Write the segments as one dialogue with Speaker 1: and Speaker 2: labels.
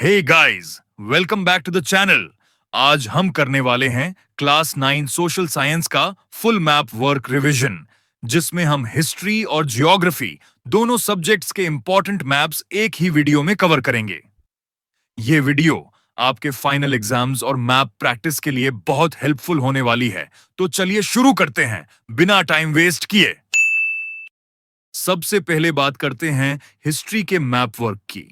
Speaker 1: Hey guys, welcome back to the channel. आज हम करने वाले हैं क्लास 9 सोशल साइंस का फुल मैप वर्क रिवीजन, जिसमें हम हिस्ट्री और जियोग्राफी दोनों सब्जेक्ट्स के इंपॉर्टेंट मैप्स एक ही वीडियो में कवर करेंगे। ये वीडियो आपके फाइनल एग्जाम्स और मैप प्रैक्टिस के लिए बहुत हेल्पफुल होने वाली है। तो चलिए शुरू करते हैं बिना टाइम वेस्ट किए। सबसे पहले बात करते हैं हिस्ट्री के मैप वर्क की।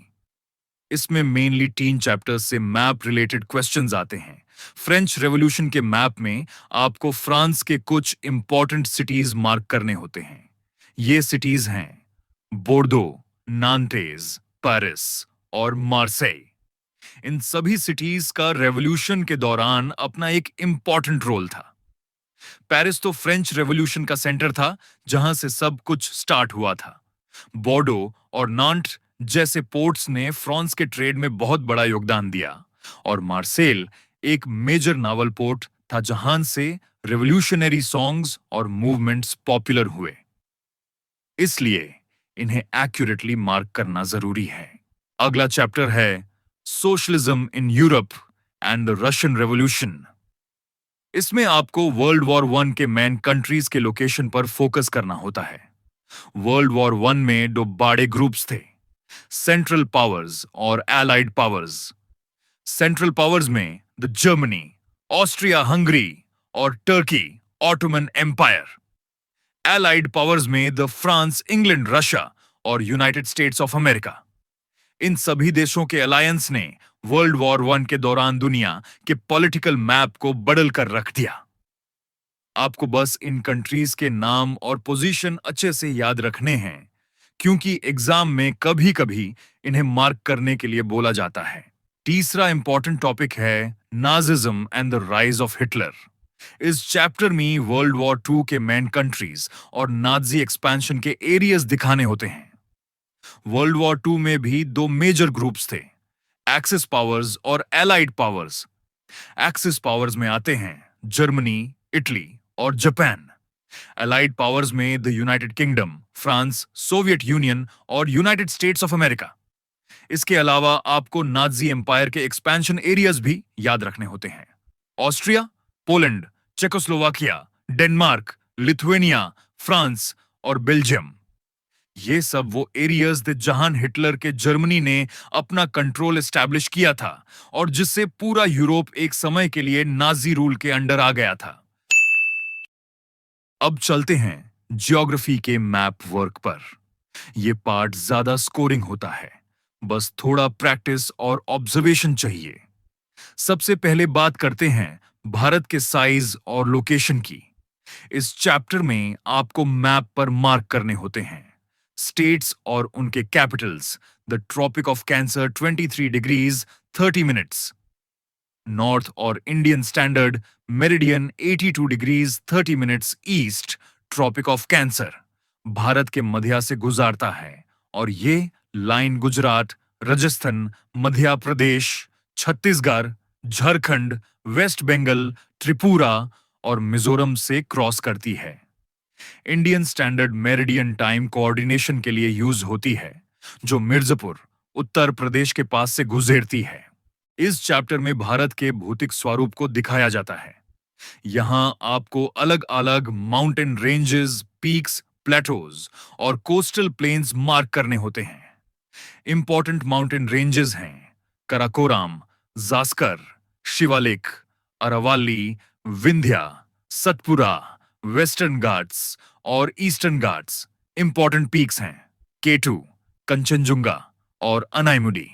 Speaker 1: इसमें मेनली 3 चैप्टर्स से मैप रिलेटेड क्वेश्चंस आते हैं। फ्रेंच रेवोल्यूशन के मैप में आपको फ्रांस के कुछ इंपॉर्टेंट सिटीज मार्क करने होते हैं। ये सिटीज हैं बोर्डो, नांटेज, पेरिस और मार्सेई। इन सभी सिटीज का रेवोल्यूशन के दौरान अपना एक इंपॉर्टेंट रोल था। पेरिस तो फ्रेंच रेवोल्यूशन का सेंटर था, जहां से सब कुछ स्टार्ट हुआ था। बोर्डो और नांट जैसे पोर्ट्स ने फ्रांस के ट्रेड में बहुत बड़ा योगदान दिया, और मार्सेल एक मेजर नावल पोर्ट था, जहां से रेवोल्यूशनरी सॉन्ग्स और मूवमेंट्स पॉपुलर हुए। इसलिए इन्हें एक्यूरेटली मार्क करना जरूरी है। अगला चैप्टर है socialism in Europe and the Russian revolution. इसमें आपको वर्ल्ड वॉर वन के मेन कंट्रीज के लोकेशन पर फोकस करना होता है। वर्ल्ड वॉर वन में दो बड़े ग्रुप्स थे, सेंट्रल पावर्स और एलाइड पावर्स। सेंट्रल पावर्स में द जर्मनी, ऑस्ट्रिया हंगरी और Turkey Ottoman empire. Allied powers में द फ्रांस, इंग्लैंड, रशिया और यूनाइटेड स्टेट्स ऑफ अमेरिका। इन सभी देशों के अलायंस ने वर्ल्ड वॉर वन के दौरान दुनिया के पॉलिटिकल मैप को बदल कर रख दिया। आपको बस इन कंट्रीज के नाम और पोजीशन अच्छे से याद रखने हैं, क्योंकि एग्जाम में कभी कभी इन्हें मार्क करने के लिए बोला जाता है। तीसरा इंपॉर्टेंट टॉपिक है Nazism and the rise of Hitler. इस चैप्टर में वर्ल्ड वॉर टू के मेन कंट्रीज और नाजी एक्सपेंशन के एरियाज दिखाने होते हैं। वर्ल्ड वॉर टू में भी दो मेजर ग्रुप्स थे, एक्सिस पावर्स और एलाइड पावर्स। एक्सिस पावर्स में आते हैं जर्मनी, इटली और जापान। अलाइड पावर्स में the United kingdom, France, Soviet union और यूनाइटेड स्टेट्स ऑफ अमेरिका। इसके अलावा आपको नाजी एम्पायर के एक्सपेंशन एरियाज भी याद रखने होते हैं। Austria, Poland, Czechoslovakia, Denmark, Lithuania, France और बेल्जियम। ये सब वो एरियाज थे जहां हिटलर के जर्मनी ने अपना कंट्रोल एस्टैब्लिश किया था, और जिससे पूरा यूरोप एक समय के लिए नाजी रूल के अंडर आ गया था। अब चलते हैं ज्योग्राफी के मैप वर्क पर। यह पार्ट ज्यादा स्कोरिंग होता है, बस थोड़ा प्रैक्टिस और ऑब्जर्वेशन चाहिए। सबसे पहले बात करते हैं भारत के साइज और लोकेशन की। इस चैप्टर में आपको मैप पर मार्क करने होते हैं स्टेट्स और उनके capitals. The Tropic of Cancer 23 degrees 30 minutes. North और Indian standard meridian 82 degrees 30 minutes east. Tropic of Cancer Bharat के मध्य से गुजरता है, और ये लाइन गुजरात, राजस्थान, मध्य प्रदेश, छत्तीसगढ़, झारखंड, वेस्ट बंगाल, त्रिपुरा और मिजोरम से क्रॉस करती है। Indian standard meridian time coordination के लिए यूज होती है, जो मिर्जापुर, उत्तर प्रदेश के पास से गुजरती है। इस चैप्टर में भारत के भौतिक स्वरूप को दिखाया जाता है। यहां आपको अलग अलग माउंटेन रेंजेस, पीक्स, प्लेटोज और कोस्टल प्लेन्स मार्क करने होते हैं। इंपॉर्टेंट माउंटेन रेंजेस हैं कराकोराम, जास्कर, शिवालिक, अरावली, विंध्या, सतपुरा, वेस्टर्न घाट्स और ईस्टर्न घाट्स। इंपॉर्टेंट पीक्स हैं केटू, कंचनजुंगा और अनाईमुडी।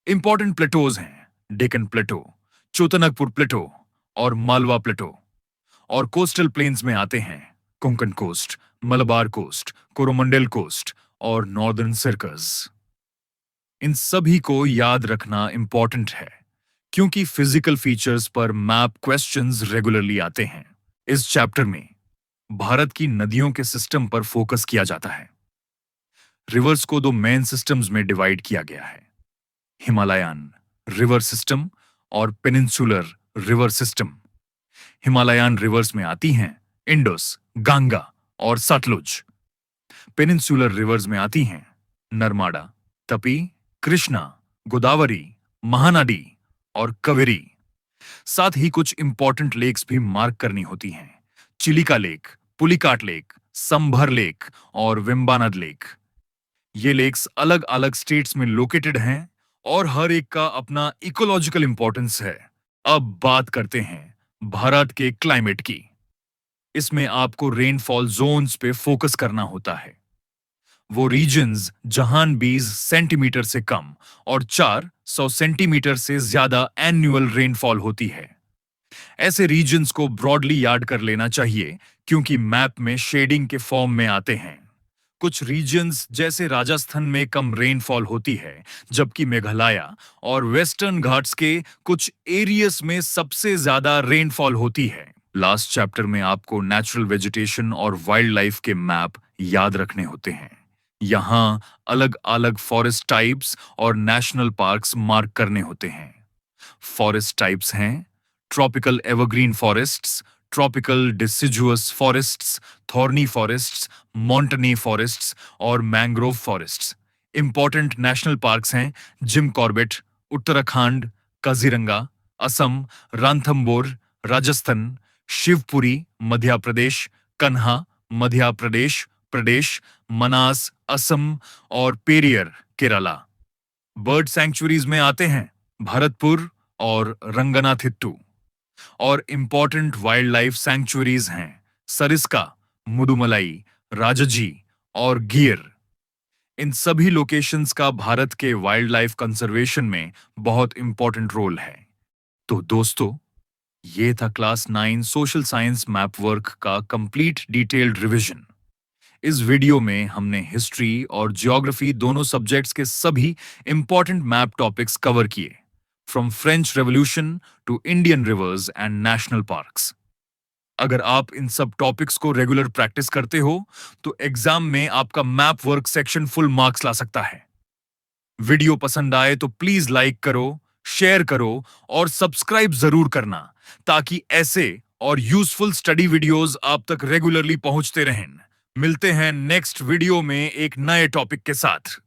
Speaker 1: इंपॉर्टेंट प्लेटोज हैं डेक्कन प्लेटो, चोतनकपुर प्लेटो और मालवा प्लेटो। और कोस्टल प्लेन्स में आते हैं Konkan coast, Malabar coast, Coromandel coast और नॉर्दर्न सर्कस। इन सभी को याद रखना इंपॉर्टेंट है, क्योंकि फिजिकल फीचर्स पर मैप क्वेश्चंस रेगुलरली आते हैं। इस चैप्टर में भारत की नदियों के सिस्टम पर फोकस किया जाता है। रिवर्स को दो मेन सिस्टम्स में डिवाइड किया गया है, हिमालयन रिवर सिस्टम और peninsular river system. Himalayan reverse में आती हैं इंडस, गंगा और सतलुज। पेनिनसुलर रिवर्स में आती हैं नर्मदा, तपी, कृष्णा गोदावरी, महानदी और कावेरी। साथ ही कुछ इंपॉर्टेंट लेक्स भी मार्क करनी होती हैं। चिलिका लेक, पुलिकाट लेक, संभर लेक और वेम्बानाड लेक। ये लेक्स अलग अलग स्टेट्स में लोकेटेड हैं और हर एक का अपना इकोलॉजिकल इंपॉर्टेंस है। अब बात करते हैं भारत के क्लाइमेट की। इसमें आपको रेनफॉल जोन्स पे फोकस करना होता है। वो रीजन्स जहां 20 सेंटीमीटर से कम और 400 सेंटीमीटर से ज्यादा एनुअल रेनफॉल होती है। ऐसे रीजन्स को ब्रॉडली याद कर लेना चाहिए क्योंकि मैप में शेडिंग के फॉर्म में आते हैं। कुछ रीजन्स जैसे राजस्थान में कम रेनफॉल होती है, जबकि मेघालय और वेस्टर्न घाट्स के कुछ एरियाज में सबसे ज्यादा रेनफॉल होती है। लास्ट चैप्टर में आपको नेचुरल वेजिटेशन और वाइल्ड लाइफ के मैप याद रखने होते हैं। यहाँ अलग अलग फॉरेस्ट टाइप्स और नेशनल पार्क्स मार्क करने होते हैं। फॉरेस्ट टाइप्स हैं tropical evergreen forests, tropical deciduous forests, thorny forests, montane forests और mangrove forests. Important national parks हैं जिम कॉर्बेट, उत्तराखंड, काजीरंगा, असम, रणथंबोर, राजस्थान, शिवपुरी, मध्य प्रदेश, कन्हा, मध्य प्रदेश, मनास, असम और पेरियर, केरला। बर्ड सैंक्चुरीज में आते हैं भरतपुर और रंगनाथिट्टू। और इंपॉर्टेंट वाइल्ड लाइफ सैंक्चुरीज हैं सरिस्का, मुदुमलाई, राजाजी और गिर। इन सभी लोकेशंस का भारत के वाइल्ड लाइफ कंजर्वेशन में बहुत इंपॉर्टेंट रोल है। तो दोस्तों, ये था class 9 social science map work का कंप्लीट डिटेल्ड रिवीजन। इस वीडियो में हमने हिस्ट्री और जियोग्राफी दोनों सब्जेक्ट्स के सभी इंपॉर्टेंट मैप टॉपिक्स कवर किए, from French revolution to Indian rivers and national parks. अगर आप इन सब टॉपिक्स को रेगुलर प्रैक्टिस करते हो तो एग्जाम में आपका map work section full marks ला सकता है। वीडियो पसंद आए तो प्लीज लाइक करो, शेयर करो और सब्सक्राइब जरूर करना ताकि ऐसे और यूजफुल स्टडी वीडियोस आप तक रेगुलरली पहुंचते रहें। मिलते हैं नेक्स्ट वीडियो में एक नए टॉपिक के साथ।